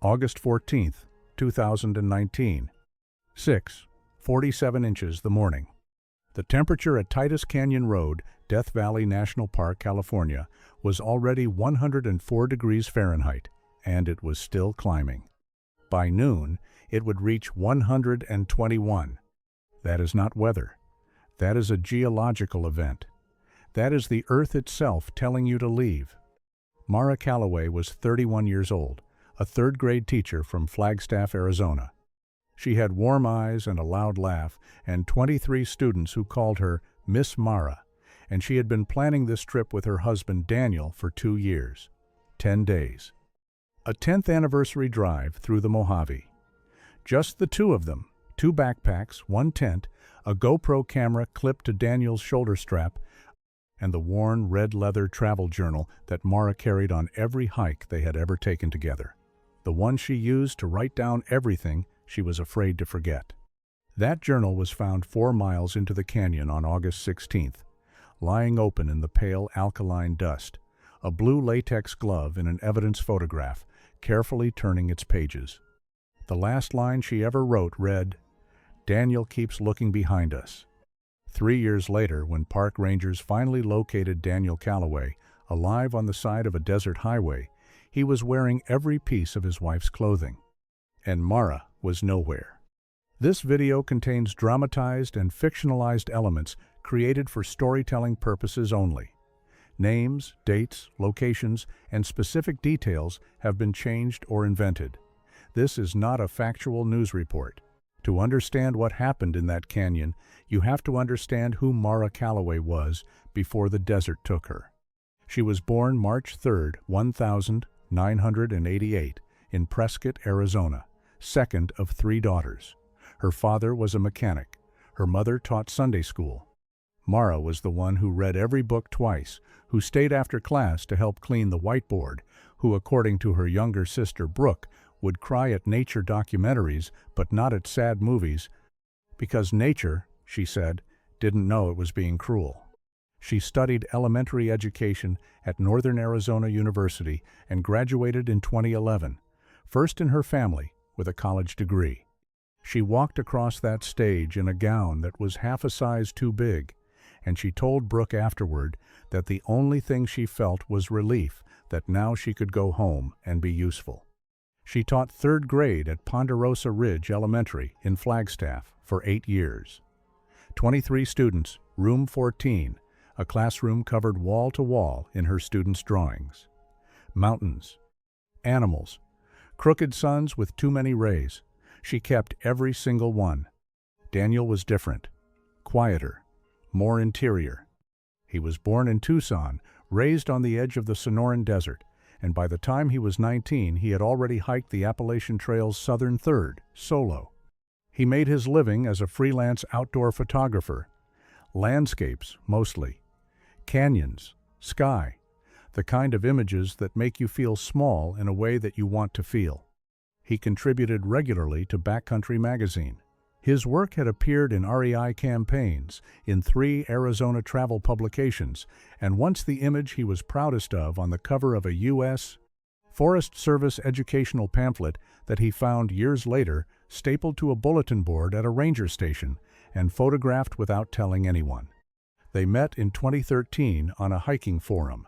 August 14, 2019. 6:47 inches the morning. The temperature at Titus Canyon Road, Death Valley National Park, California, was already 104 degrees Fahrenheit, and it was still climbing. By noon, it would reach 121. That is not weather. That is a geological event. That is the Earth itself telling you to leave. Mara Calloway was 31 years old, a third-grade teacher from Flagstaff, Arizona. She had warm eyes and a loud laugh, and 23 students who called her Miss Mara, and she had been planning this trip with her husband Daniel for 2 years. 10 days. A 10th anniversary drive through the Mojave. Just the two of them, 2 backpacks, 1 tent, a GoPro camera clipped to Daniel's shoulder strap, and the worn red leather travel journal that Mara carried on every hike they had ever taken together. The one she used to write down everything she was afraid to forget. That journal was found 4 miles into the canyon on August 16th, lying open in the pale alkaline dust, a blue latex glove in an evidence photograph, carefully turning its pages. The last line she ever wrote read, "Daniel keeps looking behind us." 3 years later, when park rangers finally located Daniel Calloway, alive on the side of a desert highway, he was wearing every piece of his wife's clothing. And Mara was nowhere. This video contains dramatized and fictionalized elements created for storytelling purposes only. Names, dates, locations, and specific details have been changed or invented. This is not a factual news report. To understand what happened in that canyon, you have to understand who Mara Calloway was before the desert took her. She was born March 3, 1988, in Prescott, Arizona, second of 3 daughters. Her father was a mechanic. Her mother taught Sunday school. Mara was the one who read every book twice, who stayed after class to help clean the whiteboard, who, according to her younger sister Brooke, would cry at nature documentaries but not at sad movies, because nature, she said, didn't know it was being cruel. She studied elementary education at Northern Arizona University and graduated in 2011, first in her family with a college degree. She walked across that stage in a gown that was half a size too big, and she told Brooke afterward that the only thing she felt was relief that now she could go home and be useful. She taught 3rd grade at Ponderosa Ridge Elementary in Flagstaff for 8 years. 23 students, room 14, a classroom covered wall to wall in her students' drawings. Mountains, animals, crooked suns with too many rays. She kept every single one. Daniel was different, quieter, more interior. He was born in Tucson, raised on the edge of the Sonoran Desert, and by the time he was 19, he had already hiked the Appalachian Trail's southern third, solo. He made his living as a freelance outdoor photographer. Landscapes, mostly. Canyons, sky, the kind of images that make you feel small in a way that you want to feel. He contributed regularly to Backcountry magazine. His work had appeared in REI campaigns, in 3 Arizona travel publications, and once the image he was proudest of on the cover of a U.S. Forest Service educational pamphlet that he found years later stapled to a bulletin board at a ranger station and photographed without telling anyone. They met in 2013 on a hiking forum.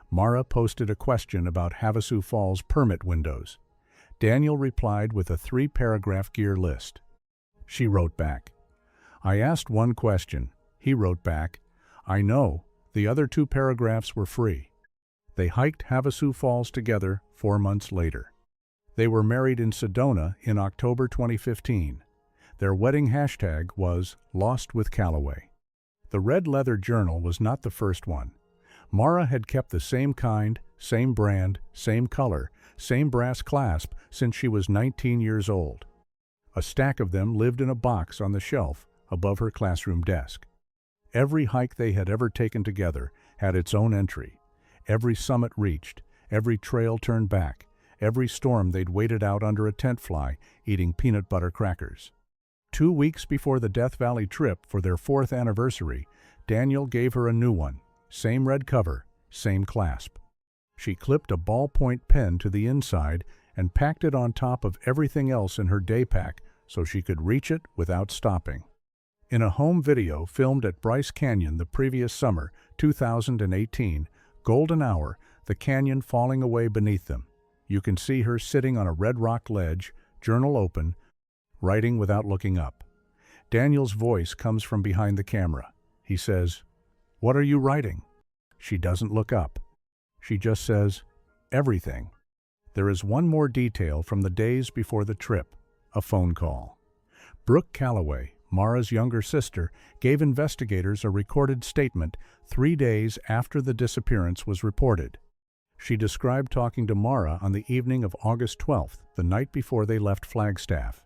Mara posted a question about Havasu Falls permit windows. Daniel replied with a 3-paragraph gear list. She wrote back. I asked 1 question. He wrote back, I know, the other 2 paragraphs were free. They hiked Havasu Falls together 4 months later. They were married in Sedona in October 2015. Their wedding hashtag was Lost with Calloway. The red leather journal was not the first one. Mara had kept the same kind, same brand, same color, same brass clasp since she was 19 years old. A stack of them lived in a box on the shelf above her classroom desk. Every hike they had ever taken together had its own entry. Every summit reached, every trail turned back, every storm they'd waited out under a tent fly eating peanut butter crackers. 2 weeks before the Death Valley trip for their 4th anniversary, Daniel gave her a new one, same red cover, same clasp. She clipped a ballpoint pen to the inside and packed it on top of everything else in her day pack so she could reach it without stopping. In a home video filmed at Bryce Canyon the previous summer, 2018, golden hour, the canyon falling away beneath them. You can see her sitting on a red rock ledge, journal open, writing without looking up. Daniel's voice comes from behind the camera. He says, "What are you writing?" She doesn't look up. She just says, "Everything." There is one more detail from the days before the trip, a phone call. Brooke Calloway, Mara's younger sister, gave investigators a recorded statement 3 days after the disappearance was reported. She described talking to Mara on the evening of August 12th, the night before they left Flagstaff.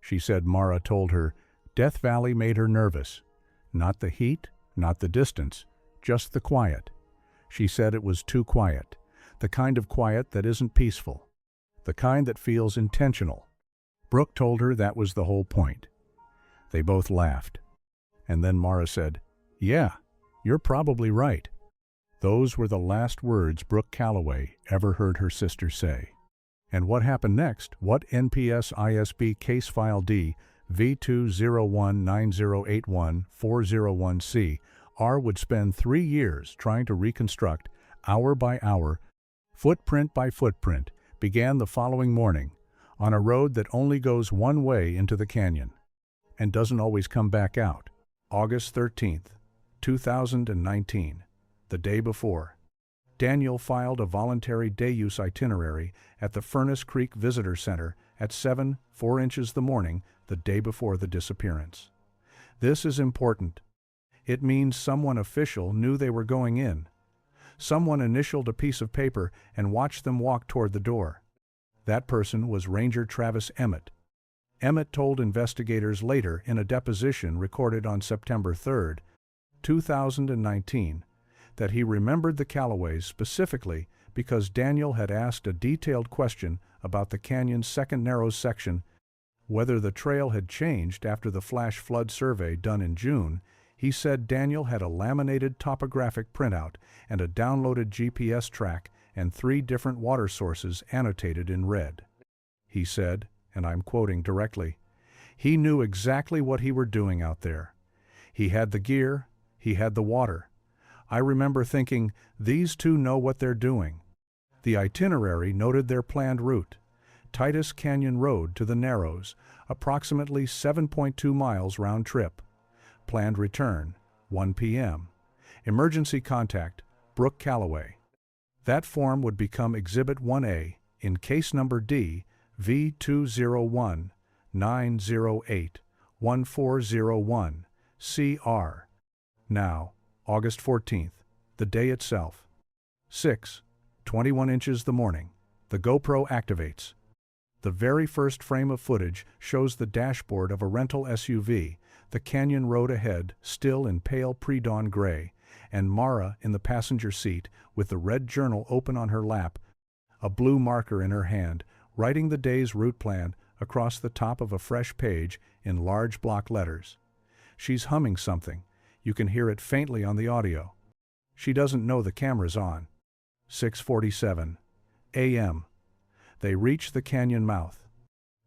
She said Mara told her, Death Valley made her nervous. Not the heat, not the distance, just the quiet. She said it was too quiet, the kind of quiet that isn't peaceful, the kind that feels intentional. Brooke told her that was the whole point. They both laughed. And then Mara said, "Yeah, you're probably right." Those were the last words Brooke Calloway ever heard her sister say. And what happened next? What NPS ISB Case File D V2019081-401C R would spend 3 years trying to reconstruct, hour by hour, footprint by footprint, began the following morning, on a road that only goes one way into the canyon, and doesn't always come back out. August 13th, 2019, the day before. Daniel filed a voluntary day-use itinerary at the Furnace Creek Visitor Center at 7:04 the morning, the day before the disappearance. This is important. It means someone official knew they were going in. Someone initialed a piece of paper and watched them walk toward the door. That person was Ranger Travis Emmett. Emmett told investigators later in a deposition recorded on September 3, 2019, that he remembered the Callaways specifically because Daniel had asked a detailed question about the canyon's second narrow section, whether the trail had changed after the flash flood survey done in June. He said Daniel had a laminated topographic printout and a downloaded GPS track and 3 different water sources annotated in red. He said, and I'm quoting directly, he knew exactly what he were doing out there. He had the gear, he had the water. I remember thinking, these two know what they're doing. The itinerary noted their planned route, Titus Canyon Road to the Narrows, approximately 7.2 miles round trip. Planned return, 1 p.m. Emergency contact, Brooke Calloway. That form would become Exhibit 1A in case number D, V201-908-1401, CR. Now, August 14th, the day itself. 6:21 the morning. The GoPro activates. The very first frame of footage shows the dashboard of a rental SUV, the canyon road ahead still in pale pre-dawn gray, and Mara in the passenger seat with the red journal open on her lap, a blue marker in her hand, writing the day's route plan across the top of a fresh page in large block letters. She's humming something. You can hear it faintly on the audio. She doesn't know the camera's on. 6:47 a.m. They reach the canyon mouth.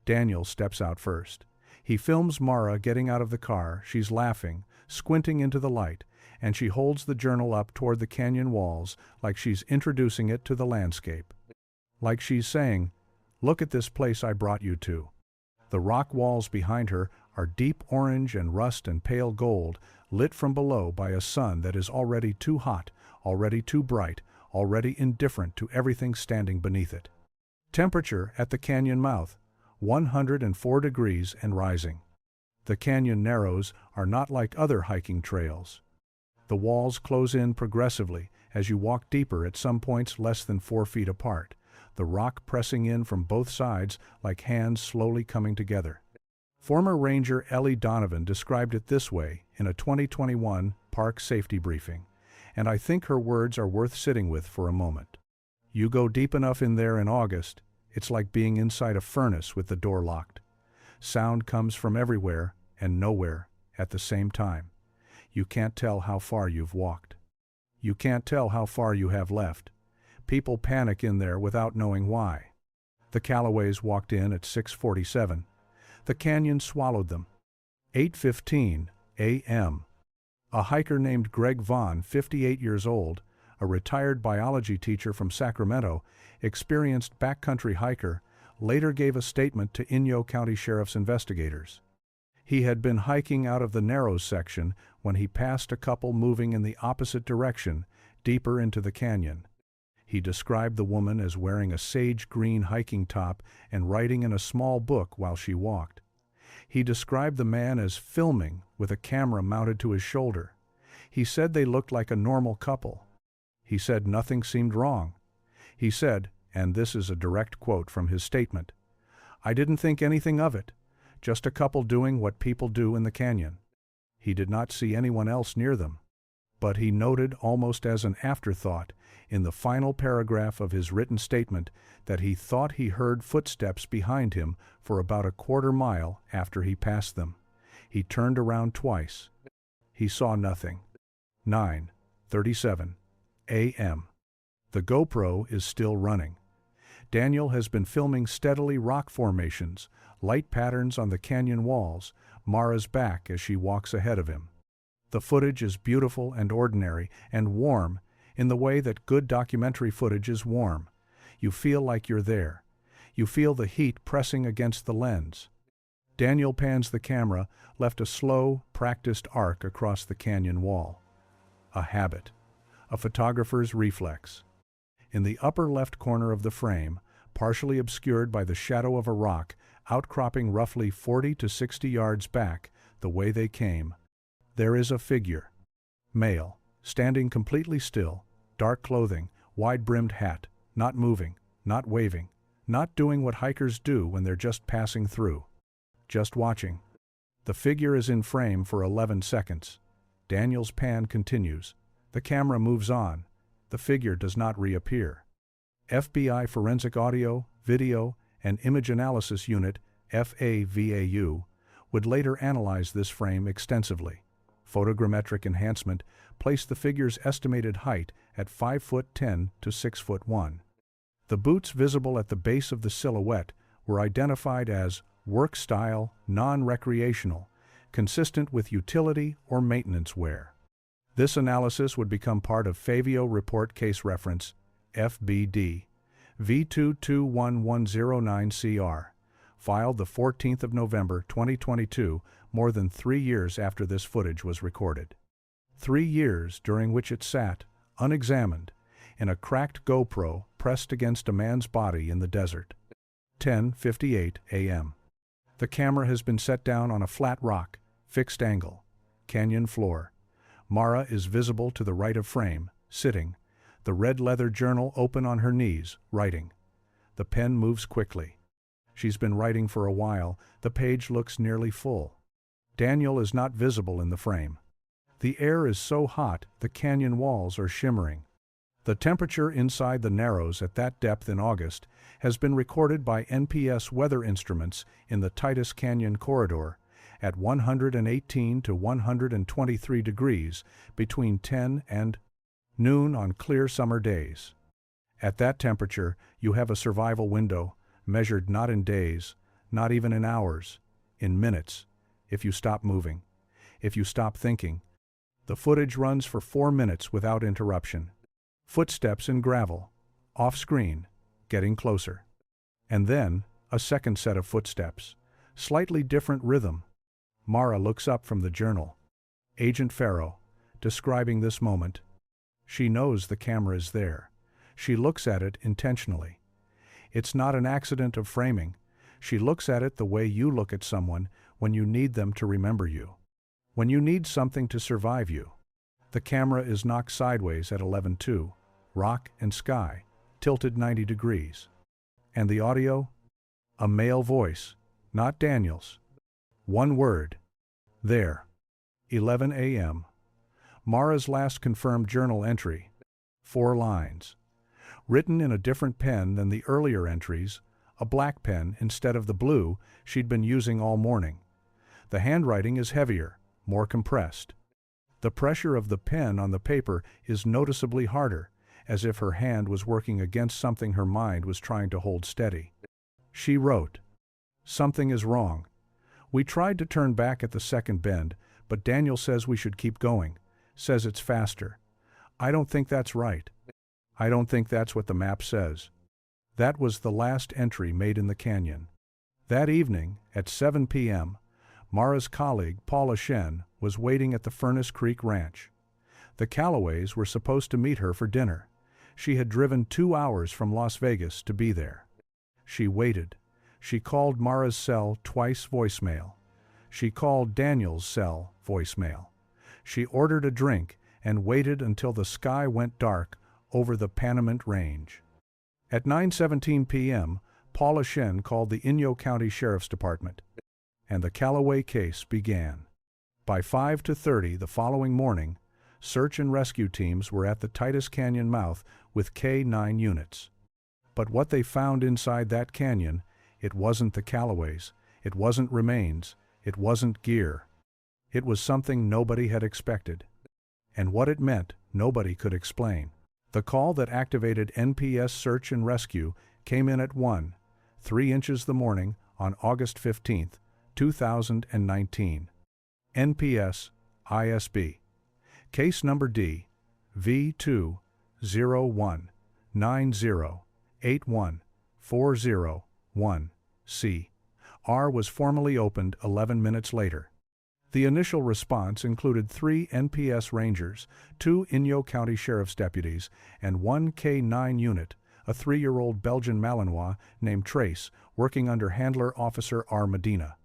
Daniel steps out first. He films Mara getting out of the car. She's laughing, squinting into the light, and she holds the journal up toward the canyon walls like she's introducing it to the landscape. Like she's saying, "Look at this place I brought you to." The rock walls behind her are deep orange and rust and pale gold, lit from below by a sun that is already too hot, already too bright, already indifferent to everything standing beneath it. Temperature at the canyon mouth, 104 degrees and rising. The canyon narrows are not like other hiking trails. The walls close in progressively as you walk deeper, at some points less than 4 feet apart, the rock pressing in from both sides like hands slowly coming together. Former Ranger Ellie Donovan described it this way in a 2021 park safety briefing, and I think her words are worth sitting with for a moment. You go deep enough in there in August, it's like being inside a furnace with the door locked. Sound comes from everywhere and nowhere at the same time. You can't tell how far you've walked. You can't tell how far you have left. People panic in there without knowing why. The Callaways walked in at 6:47. The canyon swallowed them. 8:15 a.m. A hiker named Greg Vaughn, 58 years old, a retired biology teacher from Sacramento, experienced backcountry hiker, later gave a statement to Inyo County Sheriff's investigators. He had been hiking out of the Narrows section when he passed a couple moving in the opposite direction, deeper into the canyon. He described the woman as wearing a sage green hiking top and writing in a small book while she walked. He described the man as filming with a camera mounted to his shoulder. He said they looked like a normal couple. He said nothing seemed wrong. He said, and this is a direct quote from his statement, "I didn't think anything of it, just a couple doing what people do in the canyon." He did not see anyone else near them. But he noted almost as an afterthought in the final paragraph of his written statement that he thought he heard footsteps behind him for about a quarter mile after he passed them. He turned around twice. He saw nothing. 9:37 a.m. The GoPro is still running. Daniel has been filming steadily rock formations, light patterns on the canyon walls, Mara's back as she walks ahead of him. The footage is beautiful and ordinary and warm in the way that good documentary footage is warm. You feel like you're there. You feel the heat pressing against the lens. Daniel pans the camera, left a slow, practiced arc across the canyon wall. A habit. A photographer's reflex. In the upper left corner of the frame, partially obscured by the shadow of a rock, outcropping roughly 40 to 60 yards back, the way they came, there is a figure. Male, standing completely still, dark clothing, wide-brimmed hat, not moving, not waving, not doing what hikers do when they're just passing through. Just watching. The figure is in frame for 11 seconds. Daniel's pan continues. The camera moves on. The figure does not reappear. FBI Forensic Audio, Video, and Image Analysis Unit, FAVAU, would later analyze this frame extensively. Photogrammetric enhancement placed the figure's estimated height at 5'10" to 6'1". The boots visible at the base of the silhouette were identified as work style, non-recreational, consistent with utility or maintenance wear. This analysis would become part of Favio Report Case Reference, FBD, V221109CR, filed the 14th of November 2022, more than 3 years after this footage was recorded. 3 years during which it sat, unexamined, in a cracked GoPro pressed against a man's body in the desert. 10:58 a.m. The camera has been set down on a flat rock, fixed angle, canyon floor. Mara is visible to the right of frame, sitting, the red leather journal open on her knees, writing. The pen moves quickly. She's been writing for a while, the page looks nearly full. Daniel is not visible in the frame. The air is so hot, the canyon walls are shimmering. The temperature inside the Narrows at that depth in August has been recorded by NPS weather instruments in the Titus Canyon corridor at 118 to 123 degrees between 10 and noon on clear summer days. At that temperature, you have a survival window, measured not in days, not even in hours, in minutes, if you stop moving, if you stop thinking. The footage runs for 4 minutes without interruption. Footsteps in gravel, off-screen, getting closer. And then, a second set of footsteps, slightly different rhythm. Mara looks up from the journal. Agent Farrow, describing this moment. She knows the camera is there. She looks at it intentionally. It's not an accident of framing. She looks at it the way you look at someone when you need them to remember you. When you need something to survive you. The camera is knocked sideways at 11:02, rock and sky, tilted 90 degrees. And the audio? A male voice, not Daniel's. One word. There. 11 a.m. Mara's last confirmed journal entry. 4 lines. Written in a different pen than the earlier entries, a black pen instead of the blue she'd been using all morning. The handwriting is heavier, more compressed. The pressure of the pen on the paper is noticeably harder, as if her hand was working against something her mind was trying to hold steady. She wrote, "Something is wrong. We tried to turn back at the second bend, but Daniel says we should keep going, says it's faster. I don't think that's right. I don't think that's what the map says." That was the last entry made in the canyon. That evening, at 7 p.m., Mara's colleague, Paula Shen, was waiting at the Furnace Creek Ranch. The Callaways were supposed to meet her for dinner. She had driven 2 hours from Las Vegas to be there. She waited. She called Mara's cell twice voicemail. She called Daniel's cell voicemail. She ordered a drink and waited until the sky went dark over the Panamint Range. At 9:17 p.m., Paula Shen called the Inyo County Sheriff's Department, and the Callaway case began. By 5:30 the following morning, search and rescue teams were at the Titus Canyon mouth with K-9 units. But what they found inside that canyon, it wasn't the Callaways, it wasn't remains, it wasn't gear. It was something nobody had expected. And what it meant, nobody could explain. The call that activated NPS Search and Rescue came in at 1:03 inches the morning on August 15, 2019. NPS ISB. Case number D, V20190814001C. R was formally opened 11 minutes later. The initial response included 3 NPS Rangers, 2 Inyo County Sheriff's deputies, and 1 K-9 unit, a 3-year-old Belgian Malinois named Trace, working under Handler Officer R. Medina.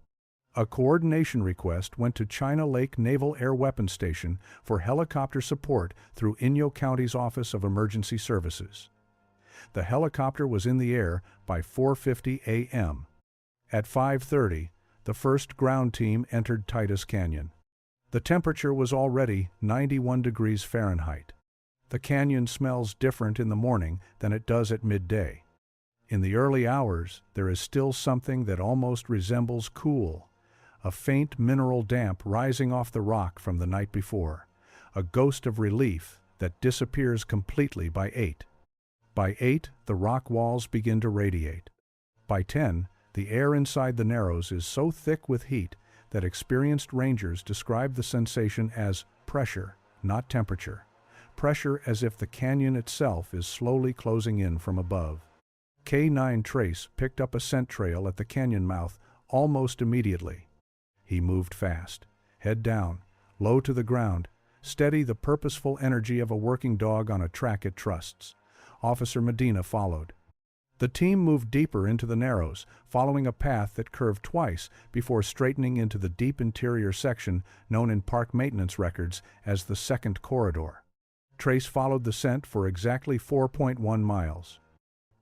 A coordination request went to China Lake Naval Air Weapons Station for helicopter support through Inyo County's Office of Emergency Services. The helicopter was in the air by 4:50 a.m. At 5:30, the first ground team entered Titus Canyon. The temperature was already 91 degrees Fahrenheit. The canyon smells different in the morning than it does at midday. In the early hours, there is still something that almost resembles cool, a faint mineral damp rising off the rock from the night before, a ghost of relief that disappears completely by 8. By 8, the rock walls begin to radiate. By 10, the air inside the Narrows is so thick with heat that experienced rangers describe the sensation as pressure, not temperature. Pressure as if the canyon itself is slowly closing in from above. K-9 Trace picked up a scent trail at the canyon mouth almost immediately. He moved fast, head down, low to the ground, steady, the purposeful energy of a working dog on a track it trusts. Officer Medina followed. The team moved deeper into the Narrows, following a path that curved twice before straightening into the deep interior section known in park maintenance records as the Second Corridor. Trace followed the scent for exactly 4.1 miles.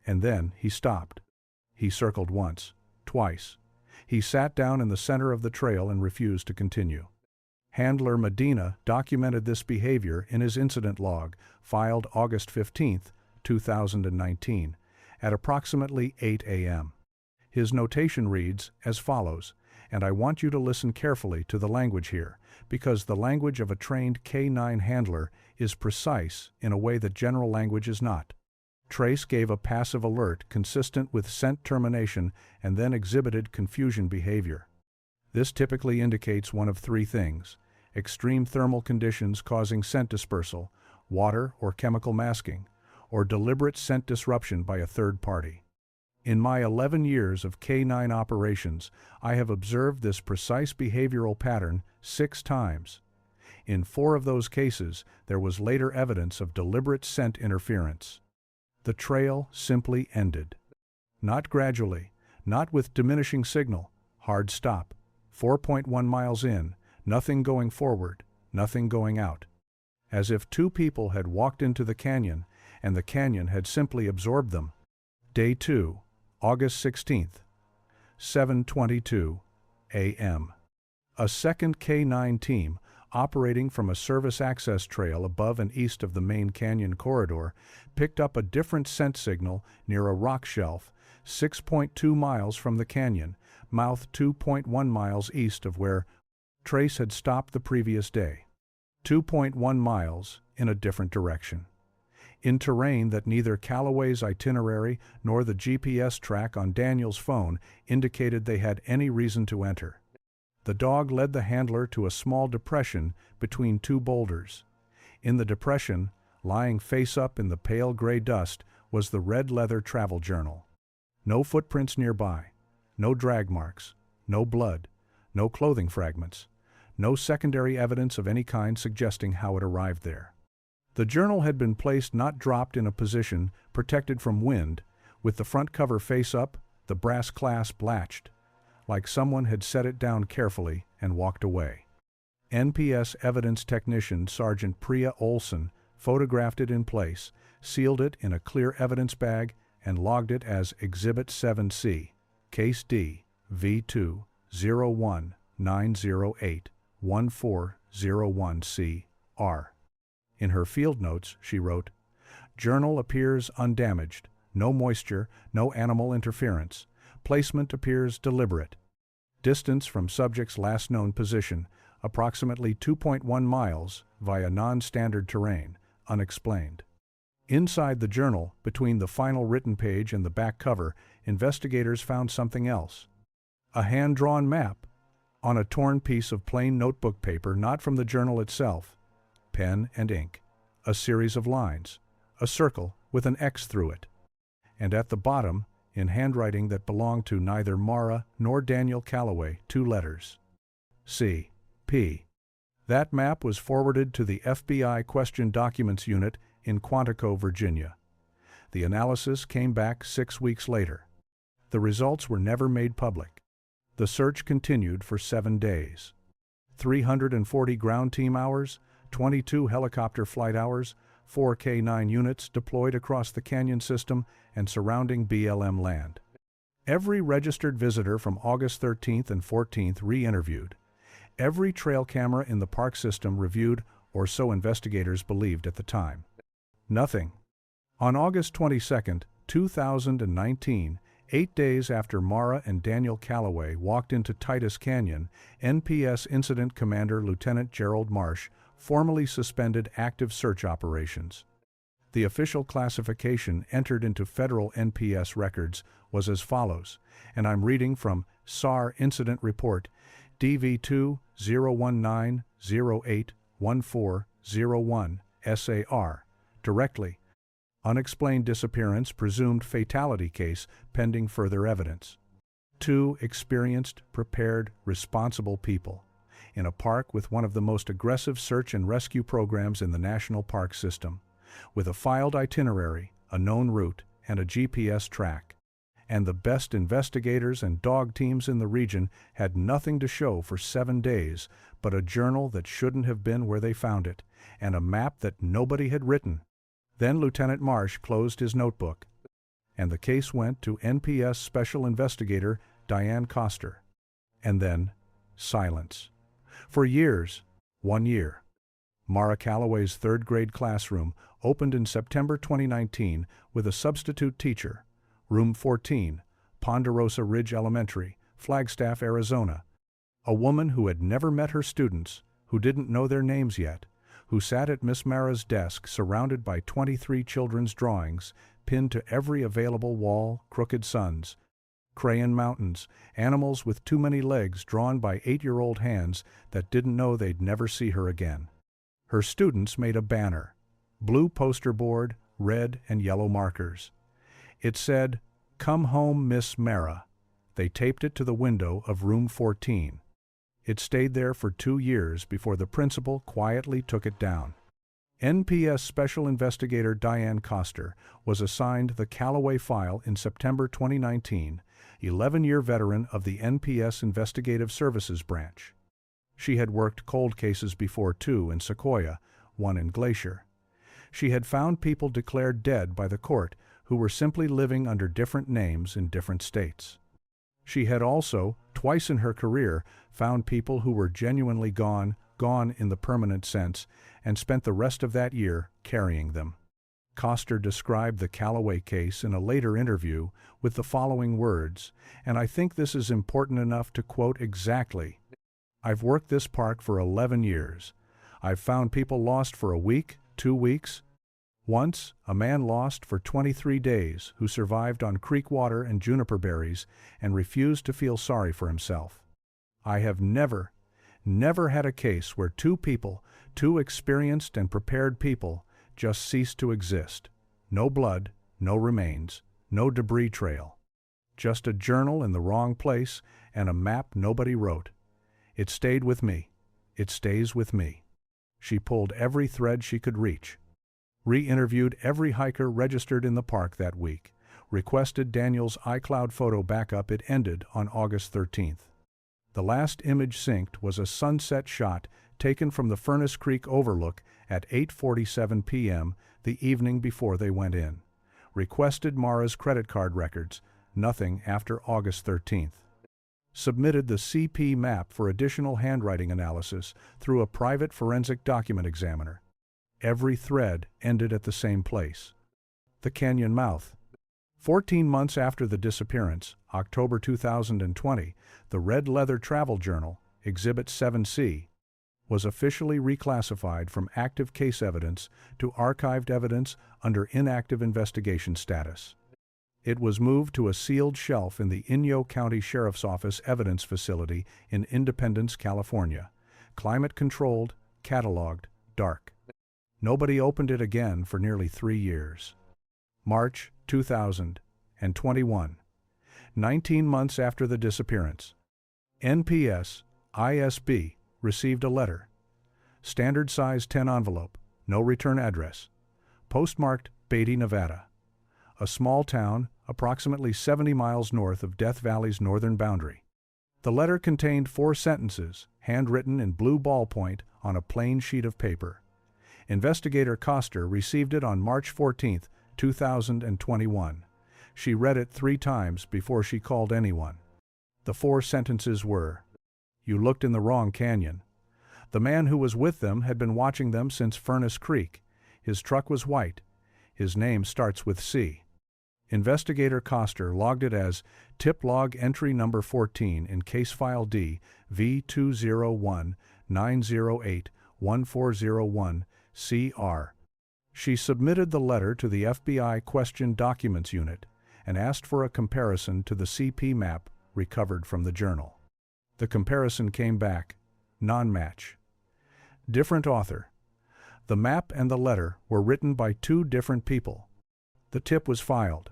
And then he stopped. He circled once, twice. He sat down in the center of the trail and refused to continue. Handler Medina documented this behavior in his incident log, filed August 15, 2019, at approximately 8 a.m. His notation reads as follows, and I want you to listen carefully to the language here, because the language of a trained K-9 handler is precise in a way that general language is not. Trace gave a passive alert consistent with scent termination and then exhibited confusion behavior. This typically indicates one of 3 things: extreme thermal conditions causing scent dispersal, water or chemical masking, or deliberate scent disruption by a third party. In my 11 years of K-9 operations, I have observed this precise behavioral pattern 6 times. In 4 of those cases, there was later evidence of deliberate scent interference. The trail simply ended. Not gradually, not with diminishing signal, hard stop, 4.1 miles in, nothing going forward, nothing going out. As if 2 people had walked into the canyon, and the canyon had simply absorbed them. Day 2, August 16th, 7:22 a.m. A second K-9 team, operating from a service access trail above and east of the main canyon corridor, picked up a different scent signal near a rock shelf 6.2 miles from the canyon, mouth 2.1 miles east of where Trace had stopped the previous day. 2.1 miles in a different direction. in terrain that neither Callaway's itinerary nor the GPS track on Daniel's phone indicated they had any reason to enter. The dog led the handler to a small depression between two boulders. In the depression, lying face up in the pale gray dust, was the red leather travel journal. No footprints nearby, no drag marks, no blood, no clothing fragments, no secondary evidence of any kind suggesting how it arrived there. The journal had been placed, not dropped, in a position protected from wind, with the front cover face up, the brass clasp latched, like someone had set it down carefully and walked away. NPS evidence technician Sergeant Priya Olson photographed it in place, sealed it in a clear evidence bag, and logged it as Exhibit 7C, Case D, V2 01908 1401C-R. In her field notes, she wrote, "Journal appears undamaged, no moisture, no animal interference. Placement appears deliberate. Distance from subject's last known position, approximately 2.1 miles via non-standard terrain, unexplained." Inside the journal, between the final written page and the back cover, investigators found something else. A hand-drawn map on a torn piece of plain notebook paper, not from the journal itself. Pen and ink. A series of lines. A circle with an X through it. And at the bottom, in handwriting that belonged to neither Mara nor Daniel Callaway, 2 letters. C. P. That map was forwarded to the FBI Question Documents Unit in Quantico, Virginia. The analysis came back 6 weeks later. The results were never made public. The search continued for 7 days. 340 ground team hours, 22 helicopter flight hours, 4 K-9 units deployed across the canyon system and surrounding BLM land. Every registered visitor from August 13th and 14th re-interviewed. Every trail camera in the park system reviewed, or so investigators believed at the time. Nothing. On August 22, 2019, 8 days after Mara and Daniel Callaway walked into Titus Canyon, NPS Incident Commander Lieutenant Gerald Marsh formally suspended active search operations. The official classification entered into federal NPS records was as follows, and I'm reading from SAR Incident Report DV2 01908 1401 SAR, directly. Unexplained disappearance, presumed fatality case, pending further evidence. 2 experienced, prepared, responsible people in a park with one of the most aggressive search and rescue programs in the national park system, with a filed itinerary, a known route, and a GPS track. And the best investigators and dog teams in the region had nothing to show for 7 days but a journal that shouldn't have been where they found it, and a map that nobody had written. Then Lieutenant Marsh closed his notebook, and the case went to NPS Special Investigator Diane Coster. And then, silence. For years, 1 year. Mara Callaway's 3rd grade classroom opened in September 2019 with a substitute teacher. Room 14, Ponderosa Ridge Elementary, Flagstaff, Arizona. A woman who had never met her students, who didn't know their names yet, who sat at Miss Mara's desk surrounded by 23 children's drawings, pinned to every available wall, crooked suns, crayon mountains, animals with too many legs drawn by 8-year-old hands that didn't know they'd never see her again. Her students made a banner. Blue poster board, red and yellow markers. It said, "Come home, Miss Mara." They taped it to the window of room 14. It stayed there for 2 years before the principal quietly took it down. NPS Special Investigator Diane Coster was assigned the Callaway file in September 2019, 11-year veteran of the NPS Investigative Services Branch. She had worked cold cases before, 2 in Sequoia, 1 in Glacier. She had found people declared dead by the court who were simply living under different names in different states. She had also, twice in her career, found people who were genuinely gone in the permanent sense, and spent the rest of that year carrying them. Coster described the Callaway case in a later interview with the following words, and I think this is important enough to quote exactly. "I've worked this park for 11 years. I've found people lost for a week, 2 weeks. Once, a man lost for 23 days who survived on creek water and juniper berries and refused to feel sorry for himself. I have never had a case where two people, two experienced and prepared people, just ceased to exist. No blood, no remains, no debris trail. Just a journal in the wrong place and a map nobody wrote. It stayed with me. It stays with me. She pulled every thread she could reach. Re-interviewed every hiker registered in the park that week. Requested Daniel's iCloud photo backup. It ended on August 13th. The last image synced was a sunset shot taken from the Furnace Creek overlook at 8:47 p.m. the evening before they went in. Requested Mara's credit card records. Nothing after August 13th. Submitted the CP map for additional handwriting analysis through a private forensic document examiner. Every thread ended at the same place. The canyon mouth. 14 months after the disappearance, October 2020, the Red Leather Travel Journal, Exhibit 7C, was officially reclassified from active case evidence to archived evidence under inactive investigation status. It was moved to a sealed shelf in the Inyo County Sheriff's Office Evidence Facility in Independence, California. Climate-controlled, cataloged, dark. Nobody opened it again for nearly 3 years. March 2021. 19 months after the disappearance. NPS, ISB, received a letter. Standard size 10 envelope, no return address. Postmarked Beatty, Nevada. A small town approximately 70 miles north of Death Valley's northern boundary. The letter contained 4 sentences, handwritten in blue ballpoint on a plain sheet of paper. Investigator Koster received it on March 14, 2021. She read it 3 times before she called anyone. The 4 sentences were: "You looked in the wrong canyon. The man who was with them had been watching them since Furnace Creek. His truck was white. His name starts with C." Investigator Koster logged it as tip log entry number 14 in case file D V201-908-1401 CR. She submitted the letter to the FBI Question Documents Unit and asked for a comparison to the CP map recovered from the journal. The comparison came back, non-match. Different author. The map and the letter were written by 2 different people. The tip was filed,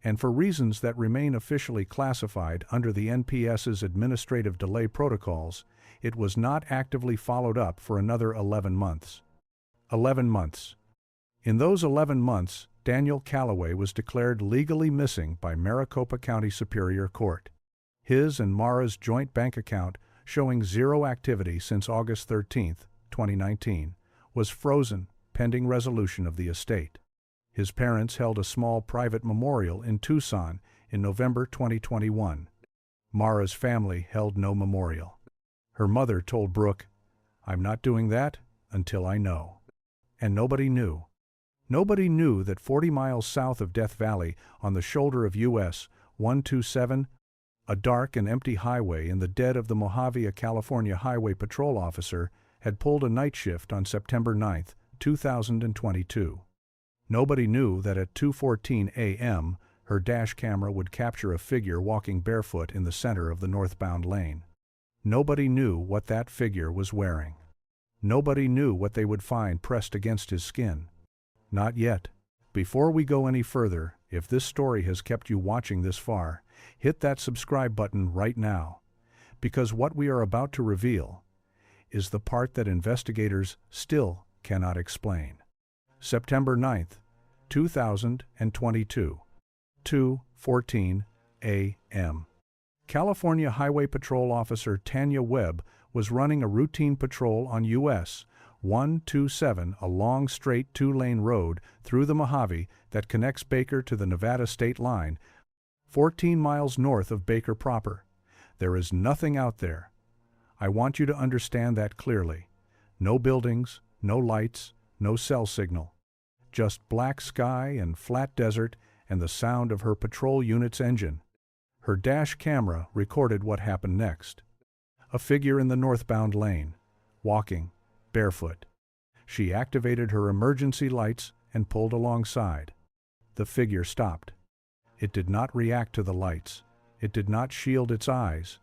and for reasons that remain officially classified under the NPS's administrative delay protocols, it was not actively followed up for another 11 months. 11 months. In those 11 months, Daniel Calloway was declared legally missing by Maricopa County Superior Court. His and Mara's joint bank account, showing 0 activity since August 13, 2019, was frozen pending resolution of the estate. His parents held a small private memorial in Tucson in November 2021. Mara's family held no memorial. Her mother told Brooke, "I'm not doing that until I know." And nobody knew. Nobody knew that 40 miles south of Death Valley, on the shoulder of US 127, a dark and empty highway in the dead of the Mojave, a California Highway Patrol officer had pulled a night shift on September 9, 2022. Nobody knew that at 2:14 a.m., her dash camera would capture a figure walking barefoot in the center of the northbound lane. Nobody knew what that figure was wearing. Nobody knew what they would find pressed against his skin. Not yet. Before we go any further, if this story has kept you watching this far, hit that subscribe button right now, because what we are about to reveal is the part that investigators still cannot explain. September 9, 2022, 2:14 a.m. California Highway Patrol Officer Tanya Webb was running a routine patrol on US 127, a long straight 2-lane road through the Mojave that connects Baker to the Nevada state line, 14 miles north of Baker proper. There is nothing out there. I want you to understand that clearly. No buildings, no lights, no cell signal. Just black sky and flat desert and the sound of her patrol unit's engine. Her dash camera recorded what happened next. A figure in the northbound lane, walking, barefoot. She activated her emergency lights and pulled alongside. The figure stopped. It did not react to the lights. It did not shield its eyes.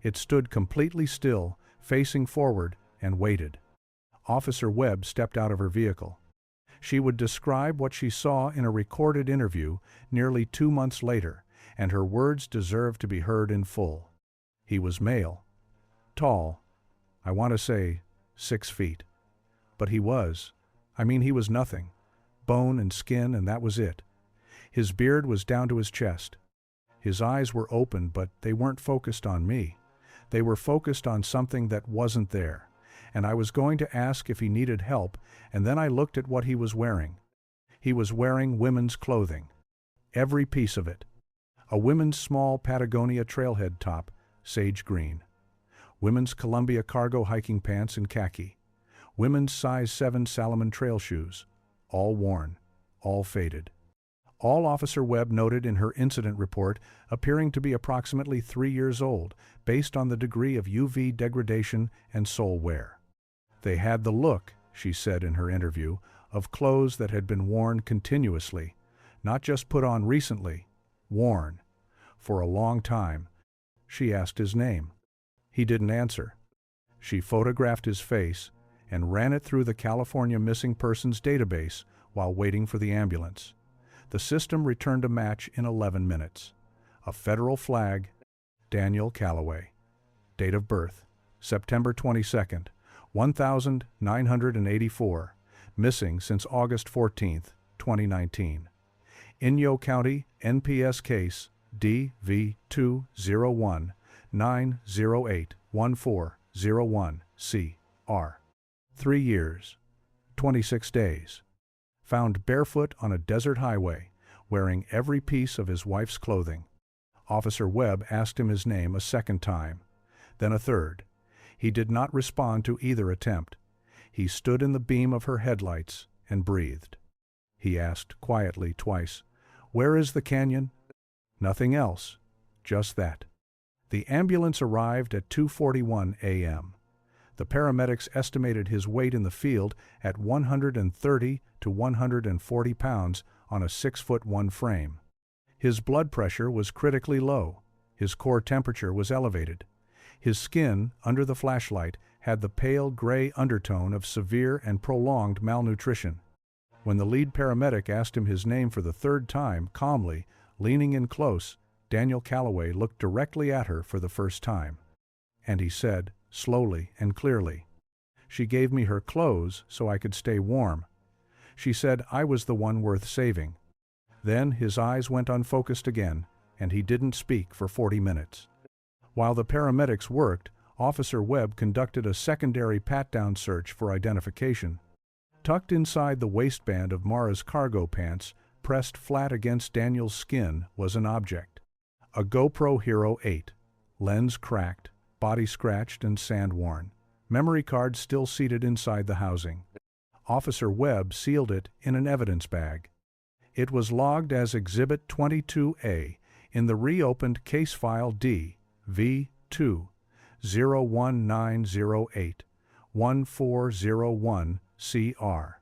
It stood completely still, facing forward, and waited. Officer Webb stepped out of her vehicle. She would describe what she saw in a recorded interview nearly 2 months later, and her words deserve to be heard in full. He was male. Tall. I want to say 6 feet. But he was nothing. Bone and skin, and that was it. His beard was down to his chest. His eyes were open, but they weren't focused on me. They were focused on something that wasn't there, and I was going to ask if he needed help, and then I looked at what he was wearing. He was wearing women's clothing. Every piece of it. A women's small Patagonia trailhead top, sage green. Women's Columbia cargo hiking pants in khaki. Women's size 7 Salomon trail shoes. All worn. All faded. All Officer Webb noted in her incident report appearing to be approximately 3 years old, based on the degree of UV degradation and sole wear. They had the look, she said in her interview, of clothes that had been worn continuously, not just put on recently, worn. For a long time. She asked his name. He didn't answer. She photographed his face and ran it through the California Missing Persons database while waiting for the ambulance. The system returned a match in 11 minutes. A federal flag, Daniel Calloway. Date of birth, September 22nd, 1984. Missing since August 14th, 2019. Inyo County, NPS case, DV201-908-1401-CR. 3 years, 26 days. Found barefoot on a desert highway, wearing every piece of his wife's clothing. Officer Webb asked him his name a second time, then a third. He did not respond to either attempt. He stood in the beam of her headlights and breathed. He asked quietly twice, "Where is the canyon?" Nothing else, just that. The ambulance arrived at 2:41 a.m. The paramedics estimated his weight in the field at 130 to 140 pounds on a 6'1" frame. His blood pressure was critically low. His core temperature was elevated. His skin, under the flashlight, had the pale gray undertone of severe and prolonged malnutrition. When the lead paramedic asked him his name for the third time, calmly, leaning in close, Daniel Calloway looked directly at her for the first time. And he said, slowly and clearly, "She gave me her clothes so I could stay warm. She said I was the one worth saving." Then his eyes went unfocused again, and he didn't speak for 40 minutes. While the paramedics worked, Officer Webb conducted a secondary pat-down search for identification. Tucked inside the waistband of Mara's cargo pants, pressed flat against Daniel's skin, was an object. A GoPro Hero 8. Lens cracked, body scratched and sand-worn. Memory card still seated inside the housing. Officer Webb sealed it in an evidence bag. It was logged as Exhibit 22A in the reopened case file DV2-01908-1401-CR.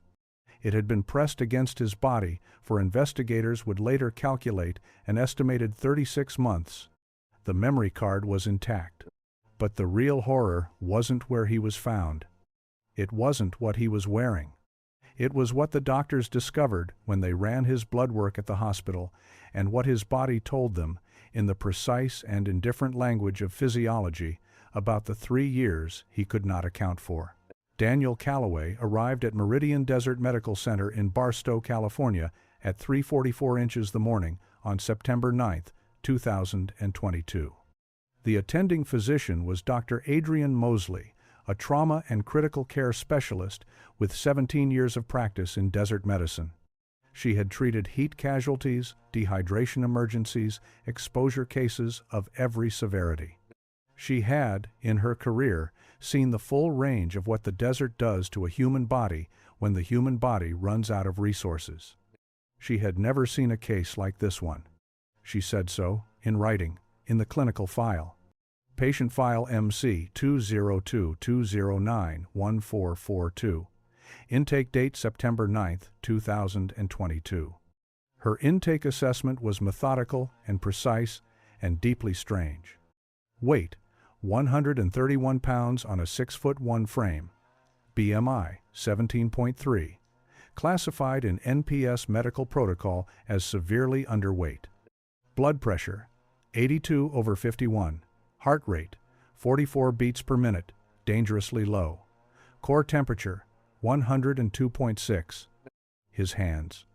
It had been pressed against his body, for investigators would later calculate an estimated 36 months. The memory card was intact. But the real horror wasn't where he was found. It wasn't what he was wearing. It was what the doctors discovered when they ran his blood work at the hospital, and what his body told them, in the precise and indifferent language of physiology, about the 3 years he could not account for. Daniel Calloway arrived at Meridian Desert Medical Center in Barstow, California, at 3:44 inches the morning on September 9, 2022. The attending physician was Dr. Adrian Mosley, a trauma and critical care specialist with 17 years of practice in desert medicine. She had treated heat casualties, dehydration emergencies, exposure cases of every severity. She had, in her career, seen the full range of what the desert does to a human body when the human body runs out of resources. She had never seen a case like this one. She said so, in writing, in the clinical file. Patient file MC 202-209-1442. Intake date September 9, 2022. Her intake assessment was methodical and precise and deeply strange. Weight, 131 pounds on a 6'1" frame. BMI, 17.3. Classified in NPS medical protocol as severely underweight. Blood pressure, 82/51. Heart rate, 44 beats per minute, dangerously low. Core temperature, 102.6. His hands.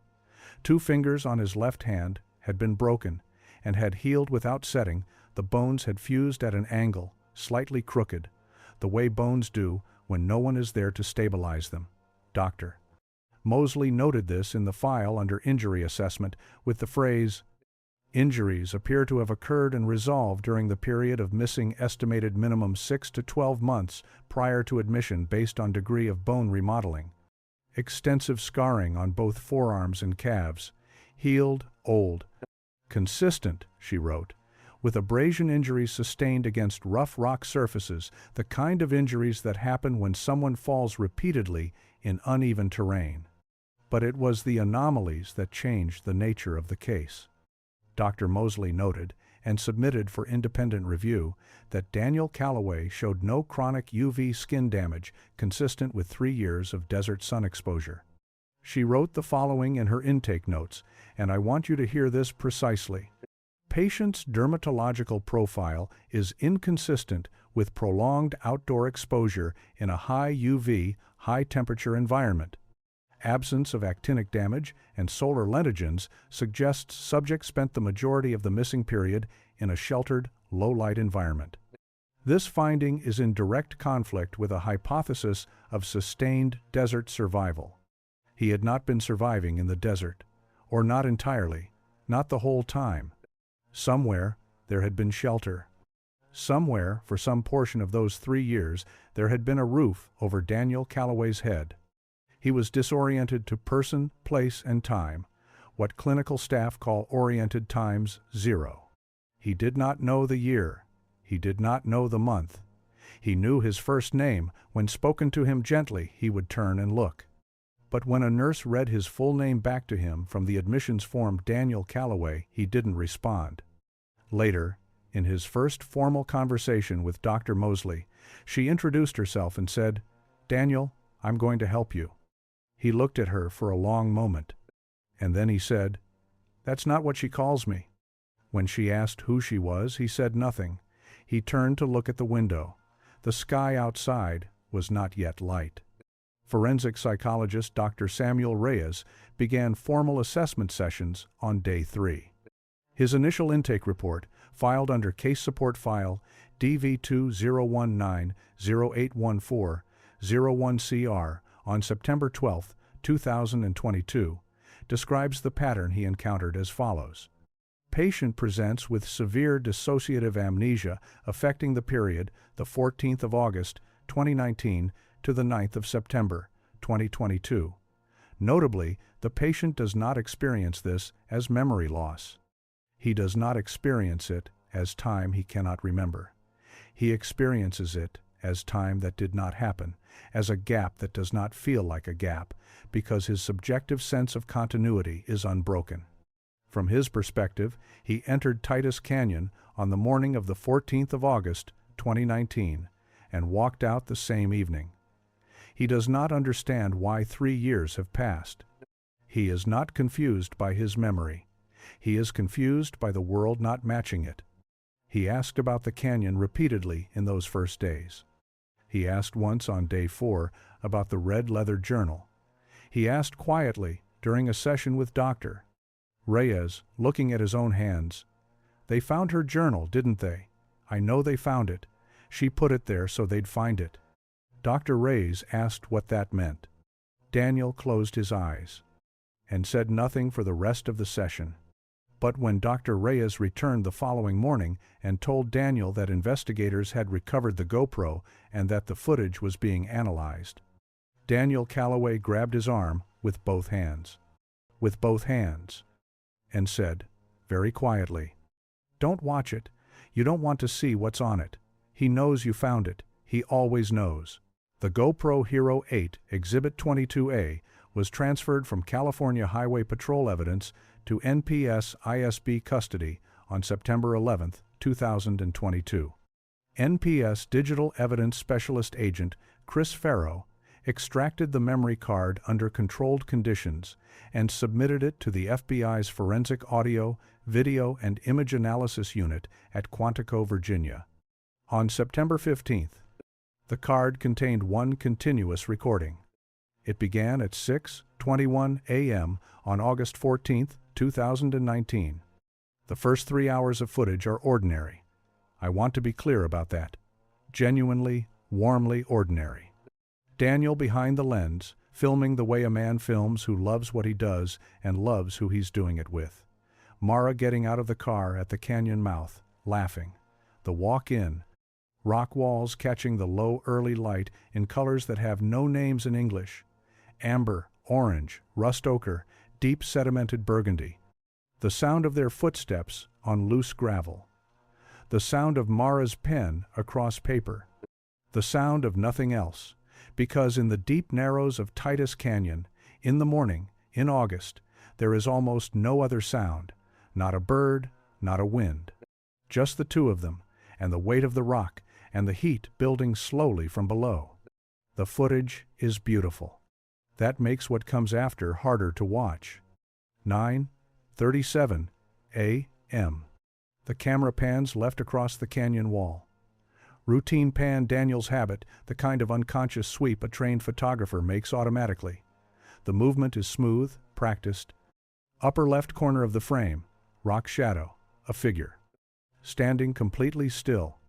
2 fingers on his left hand had been broken and had healed without setting. The bones had fused at an angle, slightly crooked, the way bones do when no one is there to stabilize them. Dr. Mosley noted this in the file under injury assessment with the phrase, "Injuries appear to have occurred and resolved during the period of missing estimated minimum 6 to 12 months prior to admission based on degree of bone remodeling. Extensive scarring on both forearms and calves. Healed, old. Consistent," she wrote, "with abrasion injuries sustained against rough rock surfaces, the kind of injuries that happen when someone falls repeatedly in uneven terrain." But it was the anomalies that changed the nature of the case. Dr. Mosley noted, and submitted for independent review, that Daniel Calloway showed no chronic UV skin damage consistent with 3 years of desert sun exposure. She wrote the following in her intake notes, and I want you to hear this precisely. Patient's dermatological profile is inconsistent with prolonged outdoor exposure in a high UV, high-temperature environment. Absence of actinic damage and solar lentigens suggests subject spent the majority of the missing period in a sheltered, low-light environment. This finding is in direct conflict with a hypothesis of sustained desert survival. He had not been surviving in the desert, or not entirely, not the whole time. Somewhere there had been shelter. Somewhere, for some portion of those 3 years, there had been a roof over Daniel Calloway's head. He was disoriented to person, place, and time, what clinical staff call oriented times 0. He did not know the year. He did not know the month. He knew his first name. When spoken to him gently, he would turn and look. But when a nurse read his full name back to him from the admissions form, Daniel Calloway, he didn't respond. Later, in his first formal conversation with Dr. Mosley, she introduced herself and said, "Daniel, I'm going to help you." He looked at her for a long moment, and then he said, "That's not what she calls me." When she asked who she was, he said nothing. He turned to look at the window. The sky outside was not yet light. Forensic psychologist Dr. Samuel Reyes began formal assessment sessions on day 3. His initial intake report, filed under Case Support File DV2019-0814-01CR on September 12, 2022, describes the pattern he encountered as follows. Patient presents with severe dissociative amnesia affecting the period the 14th of August, 2019 to the 9th of September, 2022. Notably, the patient does not experience this as memory loss. He does not experience it as time he cannot remember. He experiences it as time that did not happen, as a gap that does not feel like a gap, because his subjective sense of continuity is unbroken. From his perspective, he entered Titus Canyon on the morning of the 14th of August, 2019, and walked out the same evening. He does not understand why 3 years have passed. He is not confused by his memory. He is confused by the world not matching it. He asked about the canyon repeatedly in those first days. He asked once on day 4 about the red leather journal. He asked quietly during a session with Dr. Reyes, looking at his own hands. "They found her journal, didn't they? I know they found it. She put it there so they'd find it." Dr. Reyes asked what that meant. Daniel closed his eyes and said nothing for the rest of the session. But when Dr. Reyes returned the following morning and told Daniel that investigators had recovered the GoPro and that the footage was being analyzed, Daniel Calloway grabbed his arm with both hands. With both hands. And said, very quietly, "Don't watch it. You don't want to see what's on it. He knows you found it. He always knows. The GoPro Hero 8 Exhibit 22A was transferred from California Highway Patrol evidence to NPS ISB custody on September 11, 2022. NPS Digital Evidence Specialist Agent Chris Farrow extracted the memory card under controlled conditions and submitted it to the FBI's Forensic Audio, Video, and Image Analysis Unit at Quantico, Virginia. On September 15th, the card contained one continuous recording. It began at 6:21 a.m. on August 14, 2019. The first 3 hours of footage are ordinary. I want to be clear about that. Genuinely, warmly ordinary. Daniel behind the lens, filming the way a man films who loves what he does and loves who he's doing it with. Mara getting out of the car at the canyon mouth, laughing. The walk in. Rock walls catching the low early light in colors that have no names in English. Amber, orange, rust ochre, deep sedimented burgundy. The sound of their footsteps on loose gravel. The sound of Mara's pen across paper. The sound of nothing else, because in the deep narrows of Titus Canyon, in the morning, in August, there is almost no other sound, not a bird, not a wind. Just the two of them, and the weight of the rock, and the heat building slowly from below. The footage is beautiful. That makes what comes after harder to watch. 9:37 a.m. The camera pans left across the canyon wall. Routine pan Daniel's habit, the kind of unconscious sweep a trained photographer makes automatically. The movement is smooth, practiced. Upper left corner of the frame, rock shadow, a figure. Standing completely still,